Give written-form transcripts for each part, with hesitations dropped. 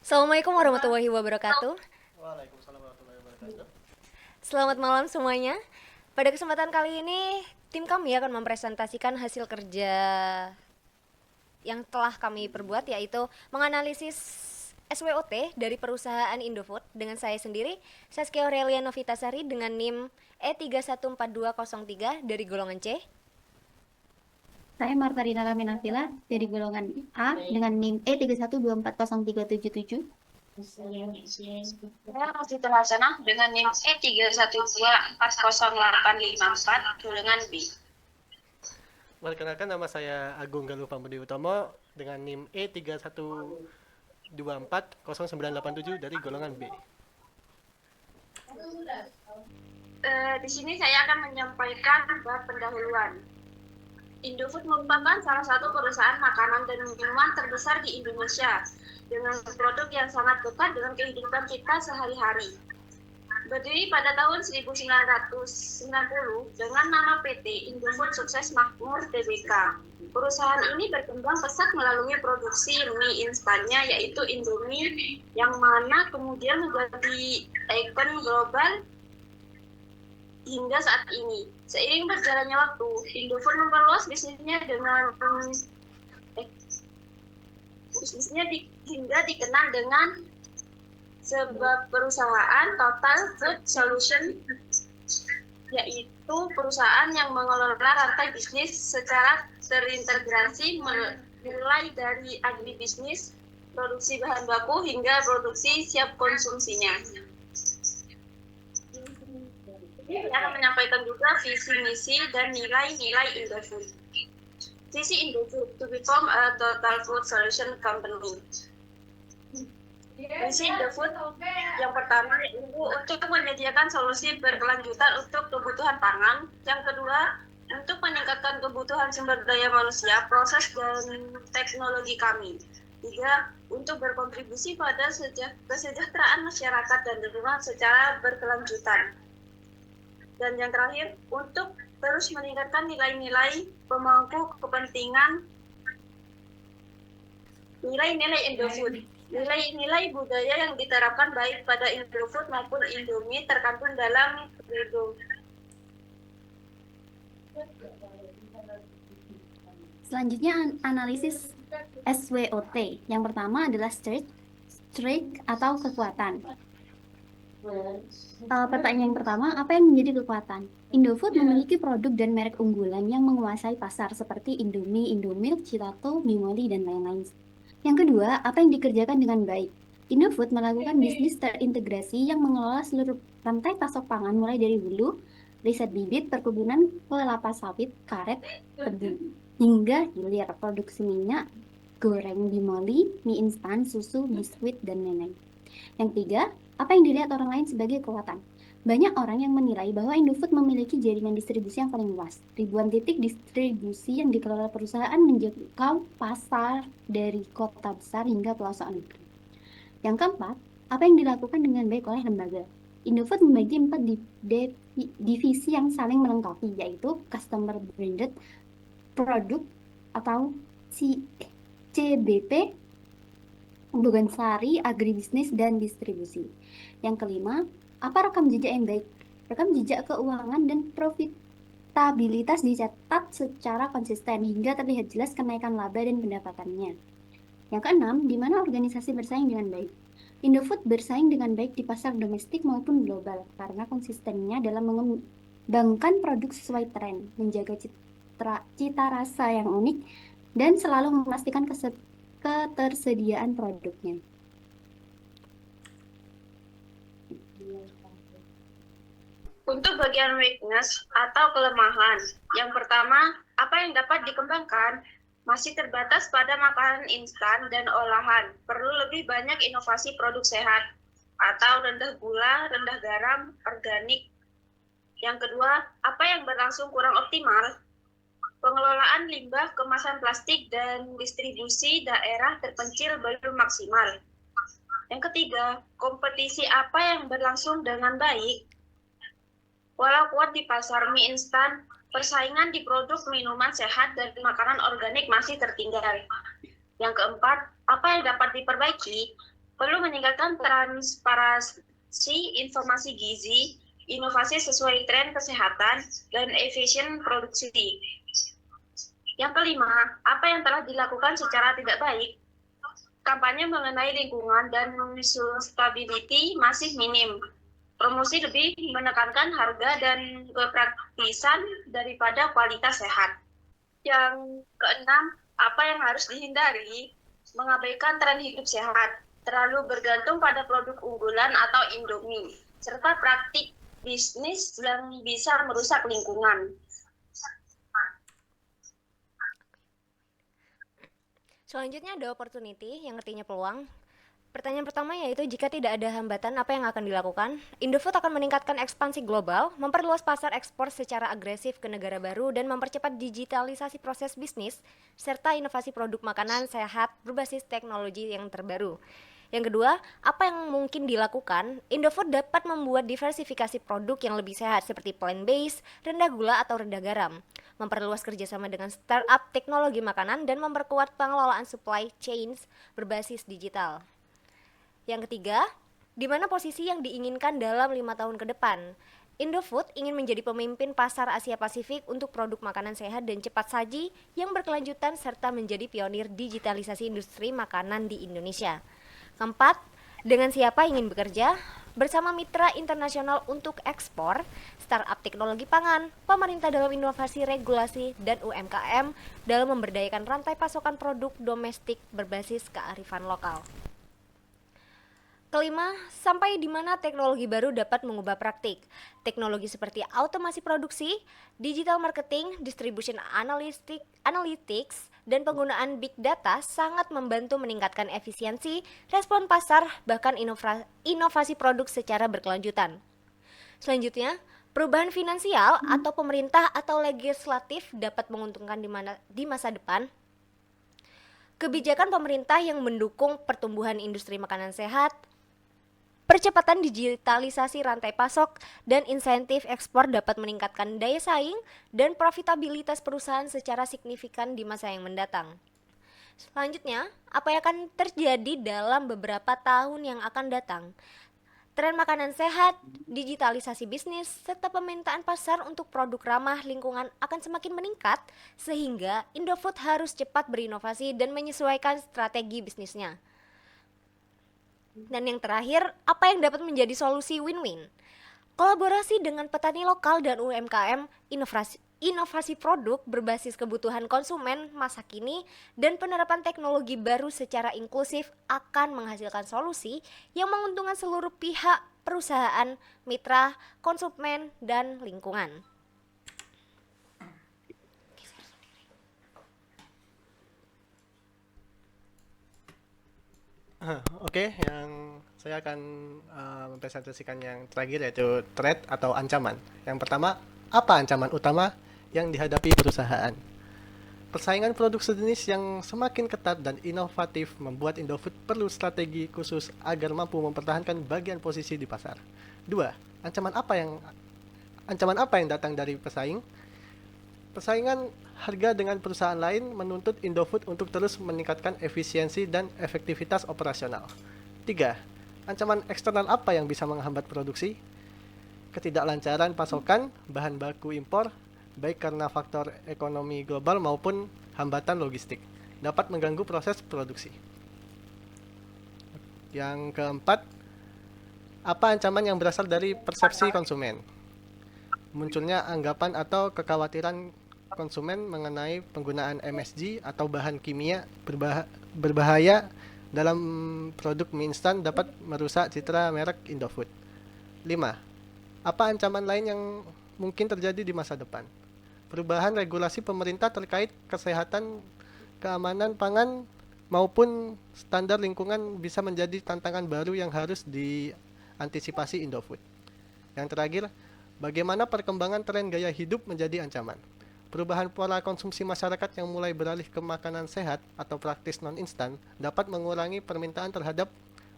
Assalamualaikum warahmatullahi wabarakatuh. Waalaikumsalam warahmatullahi wabarakatuh. Selamat malam semuanya. Pada kesempatan kali ini, tim kami akan mempresentasikan hasil kerja yang telah kami perbuat, yaitu menganalisis SWOT dari perusahaan Indofood dengan saya sendiri, Saskia Aurelia Novitasari dengan NIM E314203 dari golongan C. Saya Martarina Laminavila dari golongan A dengan NIM E31240377. Saya Rosita Hasanah dengan NIM E31240854 golongan B. Perkenalkan, nama saya Agung Galuh Pambudi Utomo dengan NIM E31240987 dari golongan B. Di sini saya akan menyampaikan bab pendahuluan. Indofood merupakan salah satu perusahaan makanan dan minuman terbesar di Indonesia dengan produk yang sangat dekat dengan kehidupan kita sehari-hari. Berdiri pada tahun 1990 dengan nama PT Indofood Sukses Makmur Tbk. Perusahaan ini berkembang pesat melalui produksi mie instannya yaitu Indomie yang mana kemudian menjadi ikon global hingga saat ini. Seiring berjalannya waktu, Indofood memperluas bisnisnya hingga dikenal dengan sebuah perusahaan Total Food Solution, yaitu perusahaan yang mengelola rantai bisnis secara terintegrasi mulai dari agribisnis, produksi bahan baku hingga produksi siap konsumsinya. Saya akan menyampaikan juga visi misi dan nilai-nilai Indofood. Visi Indofood to become a total food solution company. Visi Indofood yang pertama yaitu untuk menyediakan solusi berkelanjutan untuk kebutuhan pangan. Yang kedua, untuk meningkatkan kebutuhan sumber daya manusia, proses dan teknologi kami. Tiga, untuk berkontribusi pada kesejahteraan masyarakat dan lingkungan secara berkelanjutan. Dan yang terakhir, untuk terus meningkatkan nilai-nilai pemangku kepentingan nilai-nilai Indofood. Nilai-nilai budaya yang diterapkan baik pada Indofood maupun Indomie terkandung dalam credo. Selanjutnya analisis SWOT. Yang pertama adalah strength atau kekuatan. Pertanyaan yang pertama, apa yang menjadi kekuatan? Indofood memiliki produk dan merek unggulan yang menguasai pasar seperti Indomie, Indomilk, Citato, Mimoli, dan lain-lain. Yang kedua, apa yang dikerjakan dengan baik? Indofood melakukan bisnis terintegrasi yang mengelola seluruh rantai pasok pangan mulai dari hulu, riset bibit, perkebunan, kelapa sawit, karet, tebu, hingga hilir produksi minyak, goreng, bimoli, mie instan, susu, biskuit, dan lain-lain. Yang ketiga, apa yang dilihat orang lain sebagai kekuatan? Banyak orang yang menilai bahwa Indofood memiliki jaringan distribusi yang paling luas. Ribuan titik distribusi yang dikelola perusahaan menjangkau pasar dari kota besar hingga pelosok negeri. Yang keempat, apa yang dilakukan dengan baik oleh lembaga? Indofood membagi 4 divisi yang saling melengkapi, yaitu Customer Branded Product atau CBP, hubungan sari, agribisnis, dan distribusi. Yang kelima, apa rekam jejak yang baik? Rekam jejak keuangan dan profitabilitas dicatat secara konsisten hingga terlihat jelas kenaikan laba dan pendapatannya. Yang keenam, di mana organisasi bersaing dengan baik? Indofood bersaing dengan baik di pasar domestik maupun global karena konsistennya dalam mengembangkan produk sesuai tren, menjaga cita rasa yang unik, dan selalu memastikan ketersediaan produknya. Untuk bagian weakness atau kelemahan, yang pertama, apa yang dapat dikembangkan masih terbatas pada makanan instan dan olahan. Perlu lebih banyak inovasi produk sehat atau rendah gula, rendah garam, organik. Yang kedua, apa yang berlangsung kurang optimal? Pengelolaan limbah kemasan plastik dan distribusi daerah terpencil belum maksimal. Yang ketiga, kompetisi apa yang berlangsung dengan baik? Walau kuat di pasar mie instan, persaingan di produk minuman sehat dan makanan organik masih tertinggal. Yang keempat, apa yang dapat diperbaiki? Perlu meningkatkan transparansi informasi gizi, inovasi sesuai tren kesehatan, dan efisien produksi. Yang kelima, apa yang telah dilakukan secara tidak baik? Kampanye mengenai lingkungan dan sustainability masih minim. Promosi lebih menekankan harga dan kepraktisan daripada kualitas sehat. Yang keenam, apa yang harus dihindari? Mengabaikan tren hidup sehat, terlalu bergantung pada produk unggulan atau Indomie, serta praktik bisnis yang bisa merusak lingkungan. Selanjutnya ada opportunity, yang artinya peluang. Pertanyaan pertama yaitu jika tidak ada hambatan apa yang akan dilakukan? Indofood akan meningkatkan ekspansi global, memperluas pasar ekspor secara agresif ke negara baru dan mempercepat digitalisasi proses bisnis serta inovasi produk makanan sehat berbasis teknologi yang terbaru. Yang kedua, apa yang mungkin dilakukan? Indofood dapat membuat diversifikasi produk yang lebih sehat seperti plant-based, rendah gula atau rendah garam, memperluas kerjasama dengan startup teknologi makanan dan memperkuat pengelolaan supply chains berbasis digital. Yang ketiga, di mana posisi yang diinginkan dalam 5 tahun ke depan? Indofood ingin menjadi pemimpin pasar Asia Pasifik untuk produk makanan sehat dan cepat saji yang berkelanjutan serta menjadi pionir digitalisasi industri makanan di Indonesia. Keempat, dengan siapa ingin bekerja? Bersama mitra internasional untuk ekspor, startup teknologi pangan, pemerintah dalam inovasi regulasi, dan UMKM dalam memberdayakan rantai pasokan produk domestik berbasis kearifan lokal. Kelima, sampai di mana teknologi baru dapat mengubah praktik. Teknologi seperti automasi produksi, digital marketing, distribution analytics, dan penggunaan big data sangat membantu meningkatkan efisiensi, respon pasar, bahkan inovasi produk secara berkelanjutan. Selanjutnya, perubahan finansial atau pemerintah atau legislatif dapat menguntungkan di masa depan. Kebijakan pemerintah yang mendukung pertumbuhan industri makanan sehat, percepatan digitalisasi rantai pasok, dan insentif ekspor dapat meningkatkan daya saing dan profitabilitas perusahaan secara signifikan di masa yang mendatang. Selanjutnya, apa yang akan terjadi dalam beberapa tahun yang akan datang? Tren makanan sehat, digitalisasi bisnis, serta permintaan pasar untuk produk ramah lingkungan akan semakin meningkat, sehingga Indofood harus cepat berinovasi dan menyesuaikan strategi bisnisnya. Dan yang terakhir, apa yang dapat menjadi solusi win-win? Kolaborasi dengan petani lokal dan UMKM, inovasi produk berbasis kebutuhan konsumen masa kini, dan penerapan teknologi baru secara inklusif akan menghasilkan solusi yang menguntungkan seluruh pihak, perusahaan, mitra, konsumen, dan lingkungan. Oke, yang saya akan mempresentasikan yang terakhir yaitu threat atau ancaman. Yang pertama, apa ancaman utama yang dihadapi perusahaan? Persaingan produk sejenis yang semakin ketat dan inovatif membuat Indofood perlu strategi khusus agar mampu mempertahankan bagian posisi di pasar. Dua, ancaman apa yang datang dari pesaing? Persaingan harga dengan perusahaan lain menuntut Indofood untuk terus meningkatkan efisiensi dan efektivitas operasional. 3. Ancaman eksternal apa yang bisa menghambat produksi? Ketidaklancaran pasokan bahan baku impor, baik karena faktor ekonomi global maupun hambatan logistik, dapat mengganggu proses produksi. Yang keempat, apa ancaman yang berasal dari persepsi konsumen? Munculnya anggapan atau kekhawatiran konsumen mengenai penggunaan MSG atau bahan kimia berbahaya dalam produk mie instan dapat merusak citra merek Indofood. 5. Apa ancaman lain yang mungkin terjadi di masa depan? Perubahan regulasi pemerintah terkait kesehatan, keamanan pangan, maupun standar lingkungan bisa menjadi tantangan baru yang harus diantisipasi Indofood. Yang terakhir, bagaimana perkembangan tren gaya hidup menjadi ancaman? Perubahan pola konsumsi masyarakat yang mulai beralih ke makanan sehat atau praktis non-instan dapat mengurangi permintaan terhadap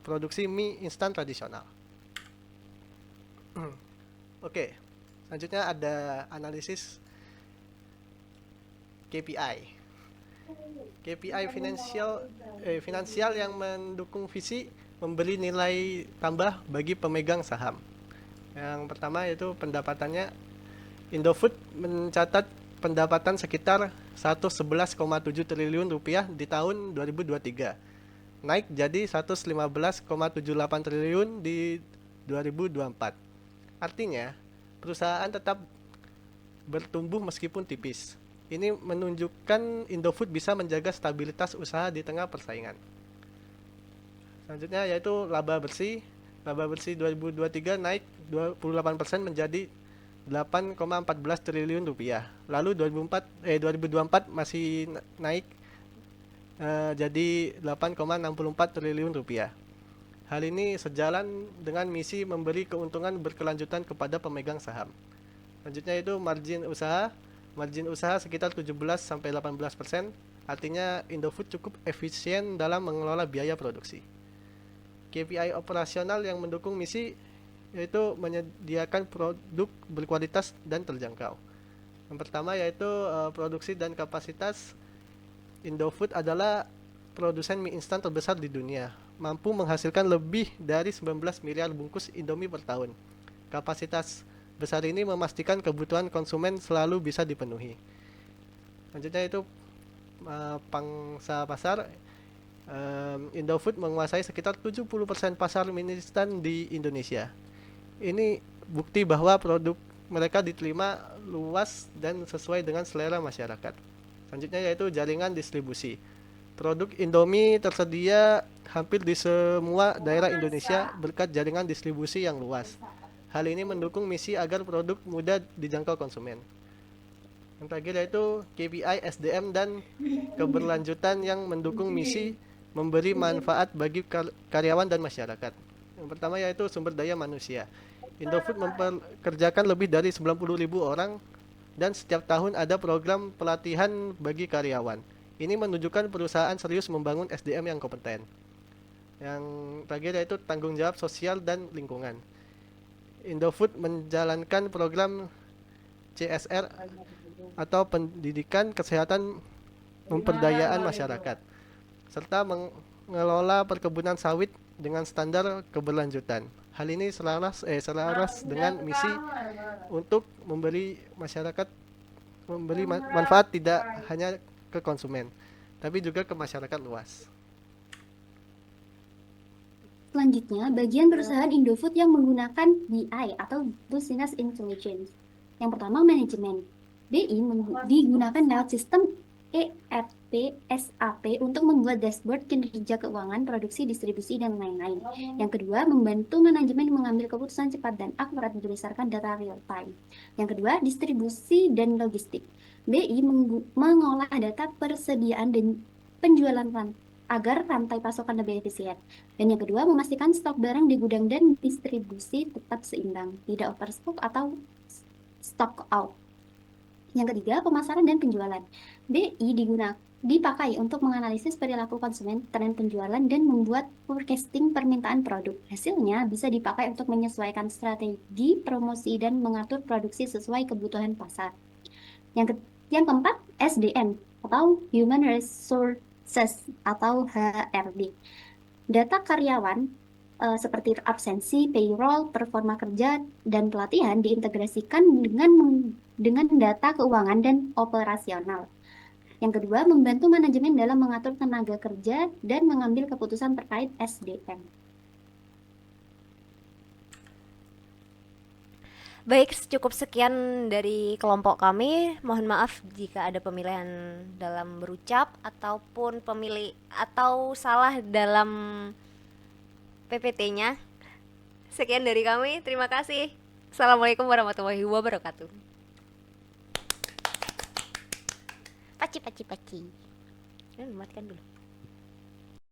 produksi mie instan tradisional. Oke, selanjutnya ada analisis KPI. KPI finansial yang mendukung visi memberi nilai tambah bagi pemegang saham. Yang pertama yaitu pendapatannya. Indofood mencatat pendapatan sekitar 111,7 triliun rupiah di tahun 2023, naik jadi 115,78 triliun di 2024. Artinya, perusahaan tetap bertumbuh meskipun tipis. Ini menunjukkan Indofood bisa menjaga stabilitas usaha di tengah persaingan. Selanjutnya yaitu laba bersih. Laba bersih 2023 naik 28% menjadi 8,14 triliun rupiah. Lalu 2024 masih naik jadi 8,64 triliun rupiah. Hal ini sejalan dengan misi memberi keuntungan berkelanjutan kepada pemegang saham. Selanjutnya itu margin usaha. Margin usaha sekitar 17-18%. Artinya Indofood cukup efisien dalam mengelola biaya produksi. KPI operasional yang mendukung misi yaitu menyediakan produk berkualitas dan terjangkau. Yang pertama yaitu produksi dan kapasitas. Indofood adalah produsen mie instan terbesar di dunia, mampu menghasilkan lebih dari 19 miliar bungkus Indomie per tahun. Kapasitas besar ini memastikan kebutuhan konsumen selalu bisa dipenuhi. Selanjutnya itu pangsa pasar. Indofood menguasai sekitar 70% pasar mie instan di Indonesia. Ini bukti bahwa produk mereka diterima luas dan sesuai dengan selera masyarakat. Selanjutnya yaitu jaringan distribusi. Produk Indomie tersedia hampir di semua daerah Indonesia berkat jaringan distribusi yang luas. Hal ini mendukung misi agar produk mudah dijangkau konsumen. Yang terakhir yaitu KPI SDM dan keberlanjutan yang mendukung misi memberi manfaat bagi karyawan dan masyarakat. Yang pertama yaitu sumber daya manusia. Indofood mempekerjakan lebih dari 90.000 orang dan setiap tahun ada program pelatihan bagi karyawan. Ini menunjukkan perusahaan serius membangun SDM yang kompeten. Yang terakhir yaitu tanggung jawab sosial dan lingkungan. Indofood menjalankan program CSR atau pendidikan, kesehatan, pemberdayaan masyarakat, serta mengelola perkebunan sawit dengan standar keberlanjutan. Hal ini selaras dengan misi untuk memberi manfaat tidak hanya ke konsumen, tapi juga ke masyarakat luas. Selanjutnya, bagian perusahaan Indofood yang menggunakan BI atau Business Intelligence. Yang pertama, manajemen. BI digunakan lewat sistem ERP, SAP untuk membuat dashboard kinerja keuangan, produksi, distribusi, dan lain-lain. Yang kedua, membantu manajemen mengambil keputusan cepat dan akurat berdasarkan data real time. Yang kedua, distribusi dan logistik. BI mengolah data persediaan dan penjualan agar rantai pasokan lebih efisien. Dan yang kedua, memastikan stok barang di gudang dan distribusi tetap seimbang, tidak overstock atau stock out. Yang ketiga, pemasaran dan penjualan. BI dipakai untuk menganalisis perilaku konsumen, tren penjualan, dan membuat forecasting permintaan produk. Hasilnya bisa dipakai untuk menyesuaikan strategi promosi dan mengatur produksi sesuai kebutuhan pasar. Yang keempat, SDM atau Human Resources atau HRD. Data karyawan seperti absensi, payroll, performa kerja, dan pelatihan diintegrasikan dengan data keuangan dan operasional. Yang kedua, membantu manajemen dalam mengatur tenaga kerja dan mengambil keputusan terkait SDM. Baik, cukup sekian dari kelompok kami. Mohon maaf jika ada pemilihan dalam berucap ataupun atau salah dalam PPT-nya. Sekian dari kami, terima kasih. Assalamualaikum warahmatullahi wabarakatuh. Paci. Matikan dulu.